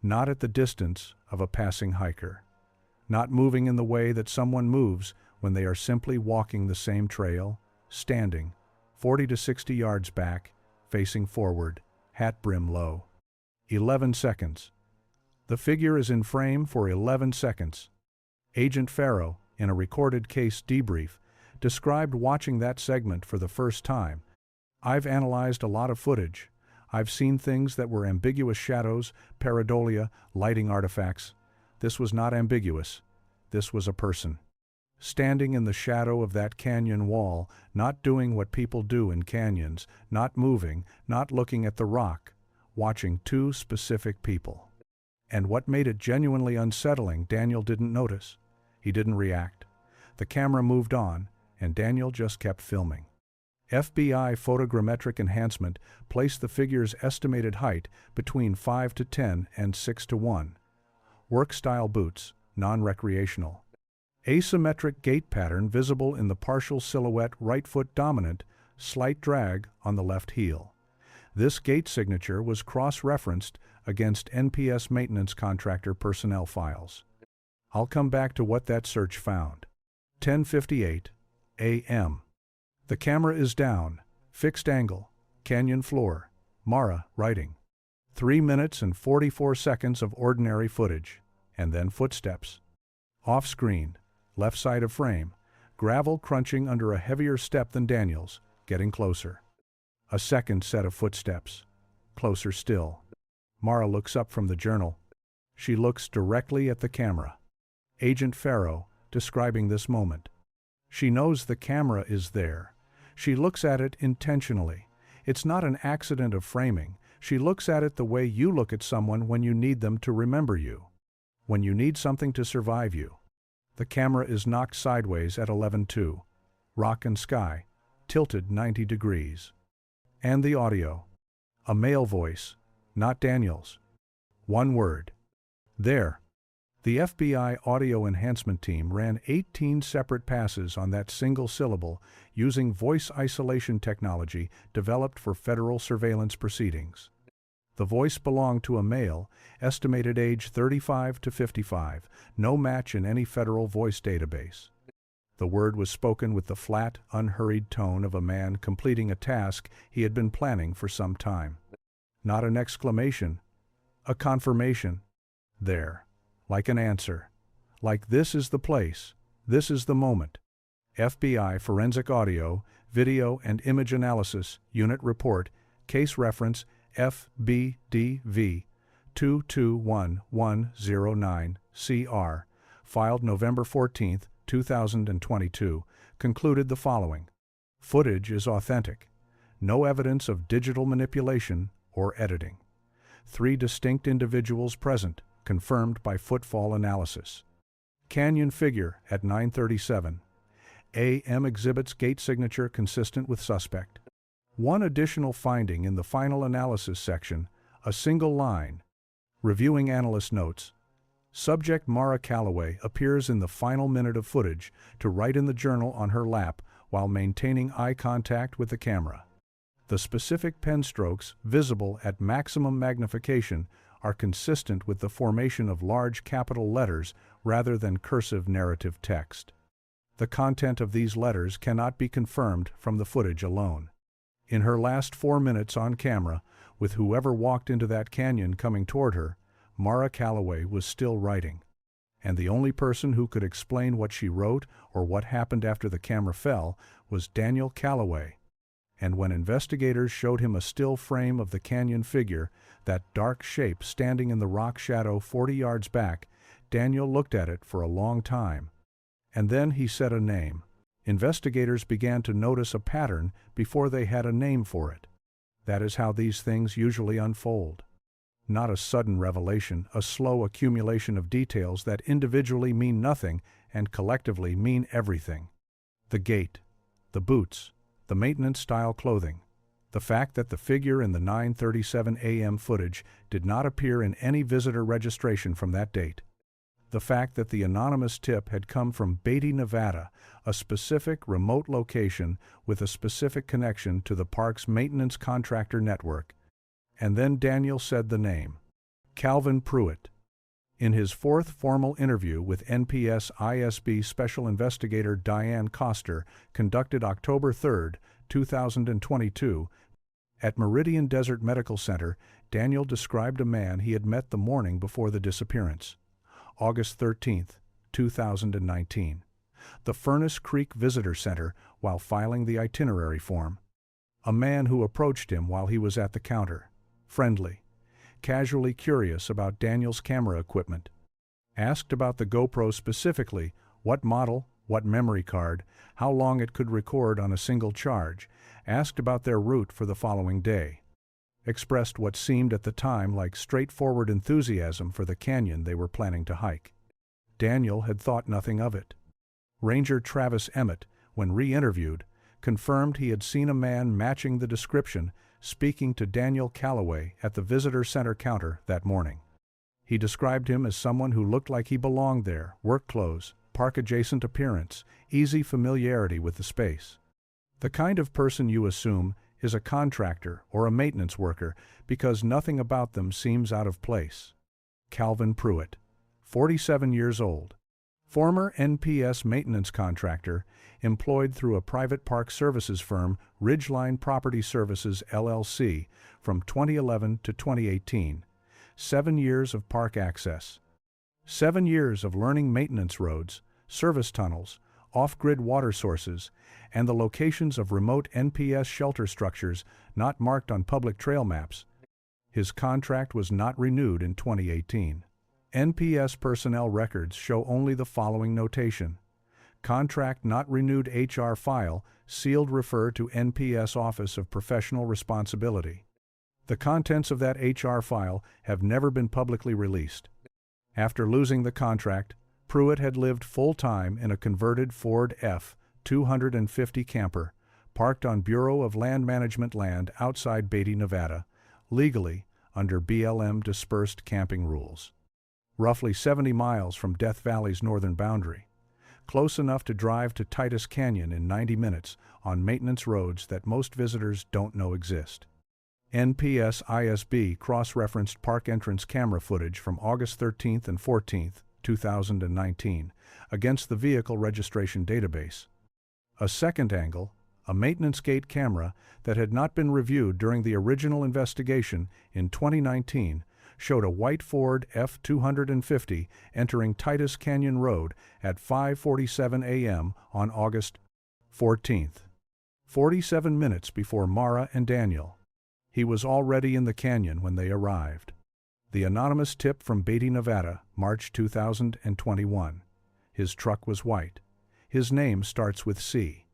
not at the distance of a passing hiker. Not moving in the way that someone moves when they are simply walking the same trail, standing, 40 to 60 yards back, facing forward, hat brim low. 11 seconds. The figure is in frame for 11 seconds. Agent Farrow, in a recorded case debrief, described watching that segment for the first time. I've analyzed a lot of footage. I've seen things that were ambiguous shadows, pareidolia, lighting artifacts. This was not ambiguous. This was a person. Standing in the shadow of that canyon wall, not doing what people do in canyons, not moving, not looking at the rock, watching two specific people. And what made it genuinely unsettling, Daniel didn't notice. He didn't react. The camera moved on, and Daniel just kept filming. FBI photogrammetric enhancement placed the figure's estimated height between 5 to 10 and 6 to 1. Work-style boots, non-recreational. Asymmetric gait pattern visible in the partial silhouette right foot dominant, slight drag on the left heel. This gait signature was cross-referenced against NPS maintenance contractor personnel files. I'll come back to what that search found. 10:58 a.m. The camera is down, fixed angle, canyon floor, Mara writing. 3 minutes and 44 seconds of ordinary footage, and then footsteps. Off-screen, left side of frame, gravel crunching under a heavier step than Daniel's, getting closer. A second set of footsteps, closer still. Mara looks up from the journal. She looks directly at the camera. Agent Farrow describing this moment. She knows the camera is there. She looks at it intentionally. It's not an accident of framing. She looks at it the way you look at someone when you need them to remember you. When you need something to survive you. The camera is knocked sideways at 11:02. Rock and sky, tilted 90 degrees. And the audio. A male voice, not Daniel's. One word. There. The FBI audio enhancement team ran 18 separate passes on that single syllable using voice isolation technology developed for federal surveillance proceedings. The voice belonged to a male, estimated age 35 to 55, no match in any federal voice database. The word was spoken with the flat, unhurried tone of a man completing a task he had been planning for some time. Not an exclamation, a confirmation. There. Like an answer. Like this is the place, this is the moment. FBI Forensic Audio, Video and Image Analysis, Unit Report, Case Reference FBDV 221109 CR filed November 14, 2022, concluded the following. Footage is authentic. No evidence of digital manipulation or editing. 3 distinct individuals present, confirmed by footfall analysis. Canyon figure at 9:37 a.m. exhibits gate signature consistent with suspect. One additional finding in the final analysis section, a single line. Reviewing analyst notes. Subject Mara Calloway appears in the final minute of footage to write in the journal on her lap while maintaining eye contact with the camera. The specific pen strokes, visible at maximum magnification, are consistent with the formation of large capital letters rather than cursive narrative text. The content of these letters cannot be confirmed from the footage alone. In her last 4 minutes on camera, with whoever walked into that canyon coming toward her, Mara Calloway was still writing. And the only person who could explain what she wrote or what happened after the camera fell was Daniel Calloway. And when investigators showed him a still frame of the canyon figure, that dark shape standing in the rock shadow 40 yards back, Daniel looked at it for a long time. And then he said a name. Investigators began to notice a pattern before they had a name for it. That is how these things usually unfold. Not a sudden revelation, a slow accumulation of details that individually mean nothing and collectively mean everything. The gait, the boots, the maintenance-style clothing, the fact that the figure in the 9:37 a.m. footage did not appear in any visitor registration from that date. The fact that the anonymous tip had come from Beatty, Nevada, a specific remote location with a specific connection to the park's maintenance contractor network. And then Daniel said the name. Calvin Pruitt. In his 4th formal interview with NPS ISB Special Investigator Diane Coster, conducted October 3, 2022, at Meridian Desert Medical Center, Daniel described a man he had met the morning before the disappearance. August 13, 2019. The Furnace Creek Visitor Center while filing the itinerary form. A man who approached him while he was at the counter. Friendly. Casually curious about Daniel's camera equipment. Asked about the GoPro specifically, what model, what memory card, how long it could record on a single charge. Asked about their route for the following day. Expressed what seemed at the time like straightforward enthusiasm for the canyon they were planning to hike. Daniel had thought nothing of it. Ranger Travis Emmett, when re-interviewed, confirmed he had seen a man matching the description speaking to Daniel Calloway at the visitor center counter that morning. He described him as someone who looked like he belonged there, work clothes, park-adjacent appearance, easy familiarity with the space. The kind of person you assume is a contractor or a maintenance worker because nothing about them seems out of place. Calvin Pruitt, 47 years old. Former NPS maintenance contractor, employed through a private park services firm, Ridgeline Property Services, LLC, from 2011 to 2018. 7 years of park access. 7 years of learning maintenance roads, service tunnels, off-grid water sources, and the locations of remote NPS shelter structures not marked on public trail maps. His contract was not renewed in 2018. NPS personnel records show only the following notation. Contract not renewed HR file, sealed refer to NPS Office of Professional Responsibility. The contents of that HR file have never been publicly released. After losing the contract, Pruitt had lived full-time in a converted Ford F-250 camper, parked on Bureau of Land Management land outside Beatty, Nevada, legally under BLM dispersed camping rules. Roughly 70 miles from Death Valley's northern boundary. Close enough to drive to Titus Canyon in 90 minutes on maintenance roads that most visitors don't know exist. NPS ISB cross-referenced park entrance camera footage from August 13 and 14, 2019, against the vehicle registration database. A second angle, a maintenance gate camera that had not been reviewed during the original investigation in 2019, showed a white Ford F-250 entering Titus Canyon Road at 5:47 a.m. on August 14, 47 minutes before Mara and Daniel. He was already in the canyon when they arrived. The anonymous tip from Beatty, Nevada, March 2021. His truck was white. His name starts with C.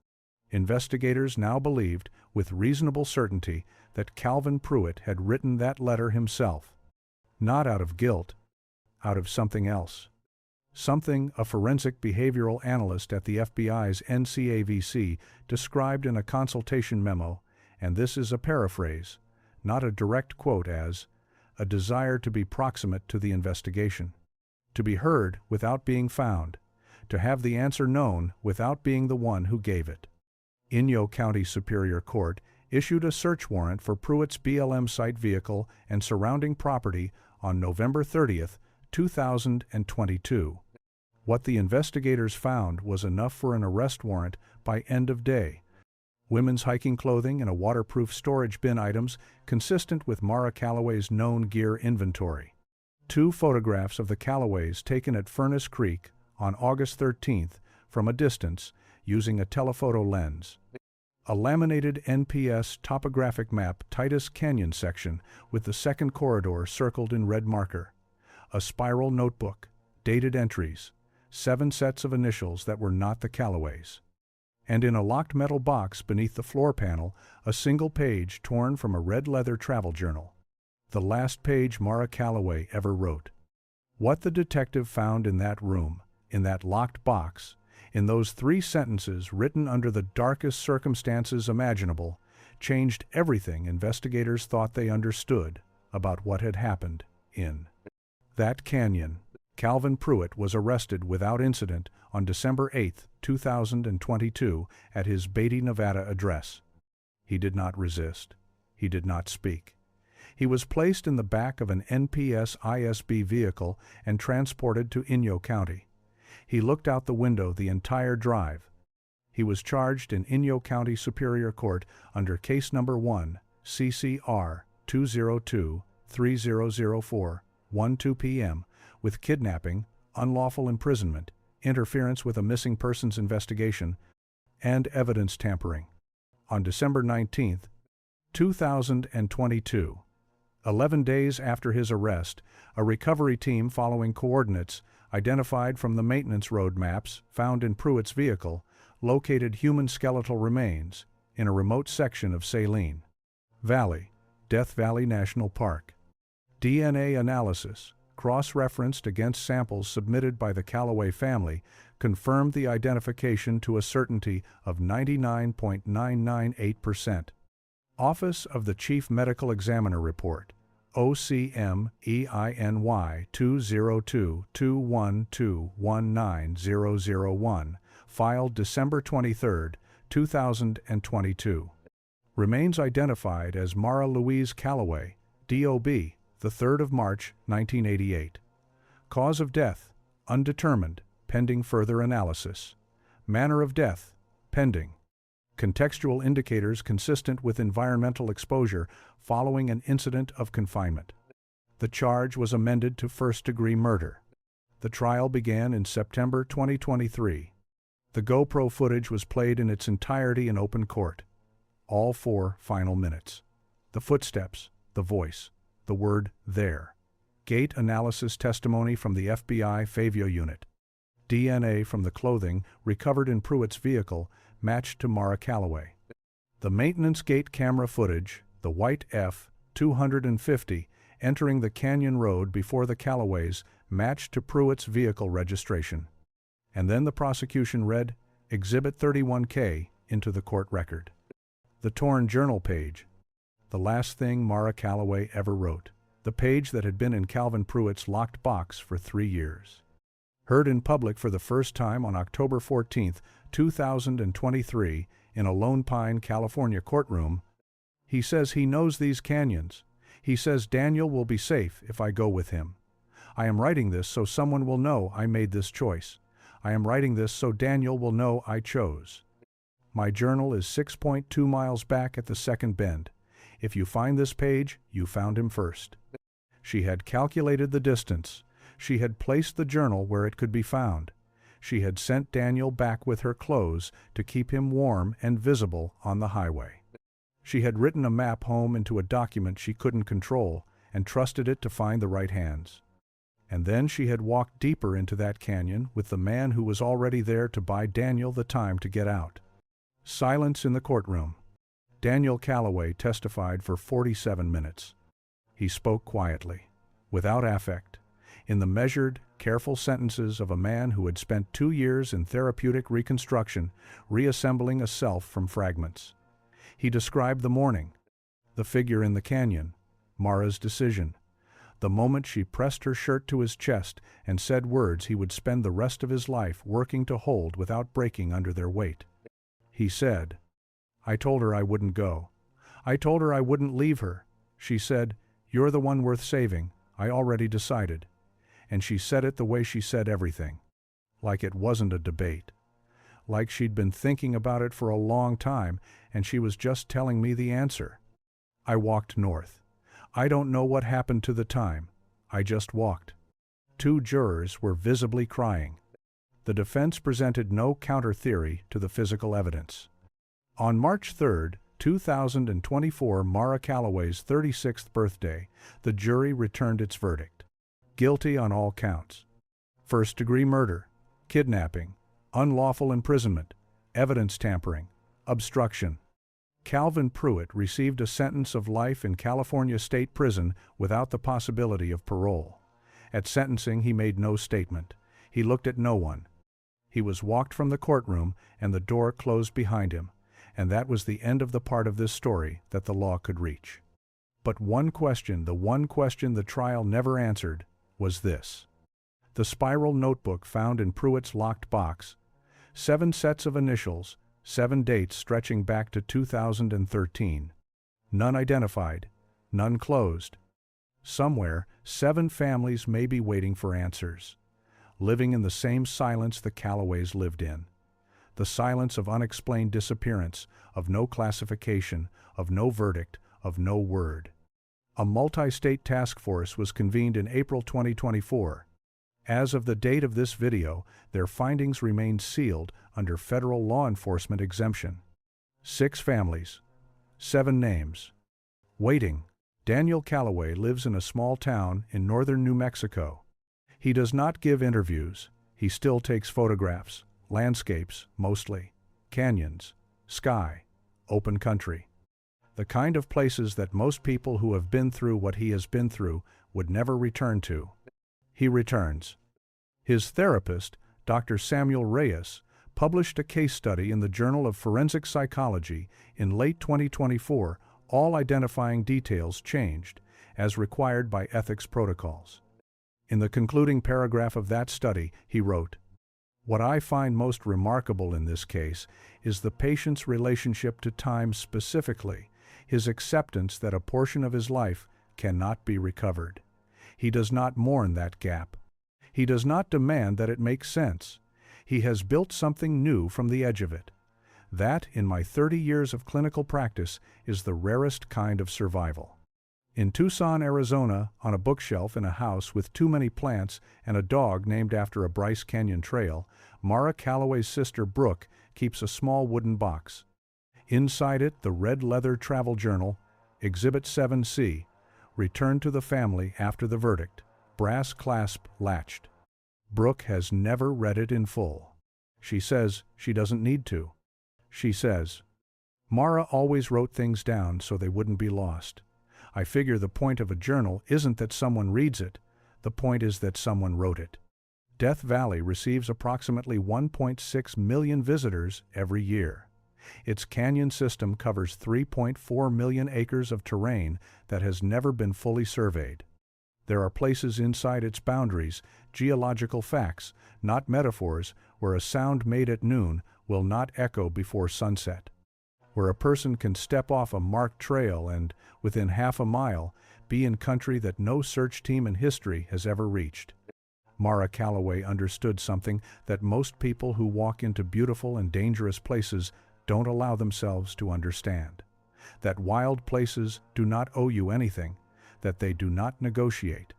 Investigators now believed, with reasonable certainty, that Calvin Pruitt had written that letter himself. Not out of guilt, out of something else. Something a forensic behavioral analyst at the FBI's NCAVC described in a consultation memo, and this is a paraphrase, not a direct quote, as a desire to be proximate to the investigation, to be heard without being found, to have the answer known without being the one who gave it. Inyo County Superior Court issued a search warrant for Pruitt's BLM site vehicle and surrounding property on November 30, 2022. What the investigators found was enough for an arrest warrant by end of day. Women's hiking clothing and a waterproof storage bin, items consistent with Mara Calloway's known gear inventory. 2 photographs of the Calloways taken at Furnace Creek on August 13th from a distance using a telephoto lens. A laminated NPS topographic map Titus Canyon section with the second corridor circled in red marker. A spiral notebook, dated entries, 7 sets of initials that were not the Calloways. And in a locked metal box beneath the floor panel, a single page torn from a red leather travel journal. The last page Mara Calloway ever wrote. What the detective found in that room, in that locked box, in those 3 sentences written under the darkest circumstances imaginable, changed everything investigators thought they understood about what had happened in that canyon. Calvin Pruitt was arrested without incident on December 8, 2022, at his Beatty, Nevada address. He did not resist. He did not speak. He was placed in the back of an NPS ISB vehicle and transported to Inyo County. He looked out the window the entire drive. He was charged in Inyo County Superior Court under Case Number 1, CCR 202-3004, 1-2 p.m., with kidnapping, unlawful imprisonment, interference with a missing persons investigation, and evidence tampering. On December 19, 2022, 11 days after his arrest, a recovery team following coordinates identified from the maintenance road maps found in Pruitt's vehicle located human skeletal remains in a remote section of Saline Valley, Death Valley National Park. DNA analysis, cross-referenced against samples submitted by the Calloway family, confirmed the identification to a certainty of 99.998%. Office of the Chief Medical Examiner Report, OCM EINY 202-212-19001, filed December 23, 2022. Remains identified as Mara Louise Calloway, DOB, the 3rd of March, 1988. Cause of death, undetermined, pending further analysis. Manner of death, pending. Contextual indicators consistent with environmental exposure following an incident of confinement. The charge was amended to first-degree murder. The trial began in September 2023. The GoPro footage was played in its entirety in open court. All 4 final minutes. The footsteps, the voice, the word there. Gait analysis testimony from the FBI Favio unit. DNA from the clothing recovered in Pruitt's vehicle matched to Mara Calloway. The maintenance gate camera footage, the white F-250, entering the canyon road before the Calloways, matched to Pruitt's vehicle registration. And then the prosecution read Exhibit 31K into the court record. The torn journal page, the last thing Mara Calloway ever wrote, the page that had been in Calvin Pruitt's locked box for 3 years. Heard in public for the first time on October 14, 2023, in a Lone Pine, California courtroom, he says he knows these canyons. He says Daniel will be safe if I go with him. I am writing this so someone will know I made this choice. I am writing this so Daniel will know I chose. My journal is 6.2 miles back at the second bend. If you find this page, you found him first. She had calculated the distance. She had placed the journal where it could be found. She had sent Daniel back with her clothes to keep him warm and visible on the highway. She had written a map home into a document she couldn't control and trusted it to find the right hands. And then she had walked deeper into that canyon with the man who was already there to buy Daniel the time to get out. Silence in the courtroom. Daniel Calloway testified for 47 minutes. He spoke quietly, without affect, in the measured, careful sentences of a man who had spent 2 years in therapeutic reconstruction, reassembling a self from fragments. He described the morning, the figure in the canyon, Mara's decision, the moment she pressed her shirt to his chest and said words he would spend the rest of his life working to hold without breaking under their weight. He said, "I told her I wouldn't go. I told her I wouldn't leave her. She said, 'You're the one worth saving. I already decided.' And she said it the way she said everything. Like it wasn't a debate. Like she'd been thinking about it for a long time and she was just telling me the answer. I walked north. I don't know what happened to the time. I just walked." 2 jurors were visibly crying. The defense presented no counter-theory to the physical evidence. On March 3, 2024, Mara Calloway's 36th birthday, the jury returned its verdict. Guilty on all counts. First-degree murder, kidnapping, unlawful imprisonment, evidence tampering, obstruction. Calvin Pruitt received a sentence of life in California State Prison without the possibility of parole. At sentencing, he made no statement. He looked at no one. He was walked from the courtroom and the door closed behind him, and that was the end of the part of this story that the law could reach. But one question the trial never answered, was this. The spiral notebook found in Pruitt's locked box, 7 sets of initials, 7 dates stretching back to 2013. None identified, none closed. Somewhere, 7 families may be waiting for answers, living in the same silence the Calloways lived in. The silence of unexplained disappearance, of no classification, of no verdict, of no word. A multi-state task force was convened in April 2024. As of the date of this video, their findings remain sealed under federal law enforcement exemption. 6 families. 7 names. Waiting. Daniel Calloway lives in a small town in northern New Mexico. He does not give interviews. He still takes photographs. Landscapes, mostly. Canyons. Sky. Open country. The kind of places that most people who have been through what he has been through would never return to. He returns. His therapist, Dr. Samuel Reyes, published a case study in the Journal of Forensic Psychology in late 2024, all identifying details changed, as required by ethics protocols. In the concluding paragraph of that study, he wrote, "What I find most remarkable in this case is the patient's relationship to time specifically, his acceptance that a portion of his life cannot be recovered. He does not mourn that gap. He does not demand that it make sense. He has built something new from the edge of it. That, in my 30 years of clinical practice, is the rarest kind of survival." In Tucson, Arizona, on a bookshelf in a house with too many plants and a dog named after a Bryce Canyon trail, Mara Calloway's sister Brooke keeps a small wooden box. Inside it, the red leather travel journal, Exhibit 7C, returned to the family after the verdict, brass clasp latched. Brooke has never read it in full. She says she doesn't need to. She says, "Mara always wrote things down so they wouldn't be lost. I figure the point of a journal isn't that someone reads it, the point is that someone wrote it." Death Valley receives approximately 1.6 million visitors every year. Its canyon system covers 3.4 million acres of terrain that has never been fully surveyed. There are places inside its boundaries, geological facts, not metaphors, where a sound made at noon will not echo before sunset. Where a person can step off a marked trail and, within half a mile, be in country that no search team in history has ever reached. Mara Calloway understood something that most people who walk into beautiful and dangerous places don't allow themselves to understand. That wild places do not owe you anything, that they do not negotiate.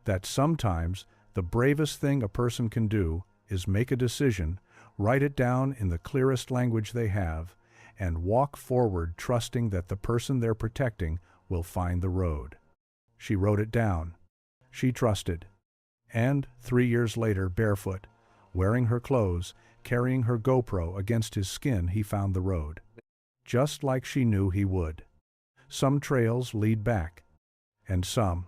That sometimes the bravest thing a person can do is make a decision, write it down in the clearest language they have, and walk forward trusting that the person they're protecting will find the road. She wrote it down. She trusted. And 3 years later, barefoot, wearing her clothes, carrying her GoPro against his skin, he found the road. Just like she knew he would. Some trails lead back, and some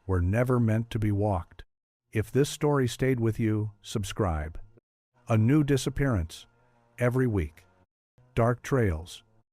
were never meant to be walked. If this story stayed with you, subscribe. A new disappearance every week. Dark trails,